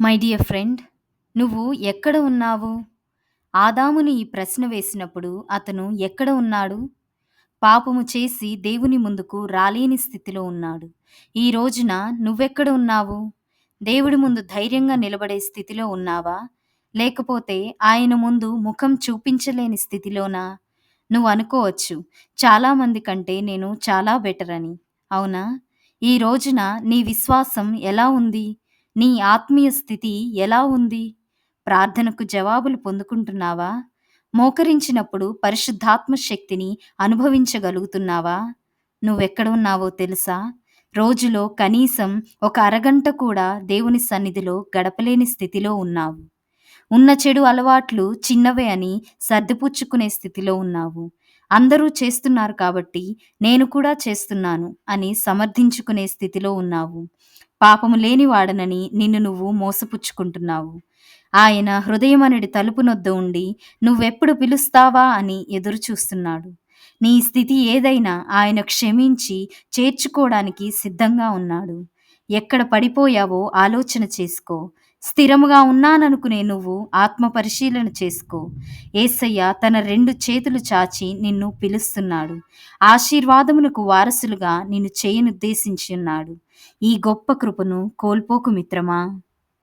My dear friend, నువ్వు ఎక్కడ ఉన్నావు? ఆదాముని ఈ ప్రశ్న వేసినప్పుడు అతను ఎక్కడ ఉన్నాడు? పాపము చేసి దేవుని ముందుకు రాలేని స్థితిలో ఉన్నాడు. ఈ రోజున నువ్వెక్కడ ఉన్నావు? దేవుడి ముందు ధైర్యంగా నిలబడే స్థితిలో ఉన్నావా? లేకపోతే ఆయన ముందు ముఖం చూపించలేని స్థితిలోనా? నువ్వు అనుకోవచ్చు, చాలామంది కంటే నేను చాలా బెటర్ అని. అవునా? ఈ రోజున నీ విశ్వాసం ఎలా ఉంది? నీ ఆత్మీయ స్థితి ఎలా ఉంది? ప్రార్థనకు జవాబులు పొందుకుంటున్నావా? మోకరించినప్పుడు పరిశుద్ధాత్మ శక్తిని అనుభవించగలుగుతున్నావా? నువ్వెక్కడ ఉన్నావో తెలుసా? రోజులో కనీసం ఒక అరగంట కూడా దేవుని సన్నిధిలో గడపలేని స్థితిలో ఉన్నావు. ఉన్న చెడు అలవాట్లు చిన్నవే అని సర్దిపుచ్చుకునే స్థితిలో ఉన్నావు. అందరూ చేస్తున్నారు కాబట్టి నేను కూడా చేస్తున్నాను అని సమర్థించుకునే స్థితిలో ఉన్నావు. పాపము లేనివాడనని నిన్ను నువ్వు మోసపుచ్చుకుంటున్నావు. ఆయన హృదయమనడి తలుపునొద్ద ఉండి నువ్వెప్పుడు పిలుస్తావా అని ఎదురు చూస్తున్నాడు. నీ స్థితి ఏదైనా ఆయన క్షమించి చేర్చుకోవడానికి సిద్ధంగా ఉన్నాడు. ఎక్కడ పడిపోయావో ఆలోచన చేసుకో. స్థిరముగా ఉన్నాననుకునే నువ్వు ఆత్మ పరిశీలన చేసుకో. యేసయ్య తన 2 చేతులు చాచి నిన్ను పిలుస్తున్నాడు. ఆశీర్వాదమునకు వారసులుగా నిన్ను చేయనుద్దేశించి ఉన్నాడు. ఈ గొప్ప కృపను కోల్పోకు మిత్రమా.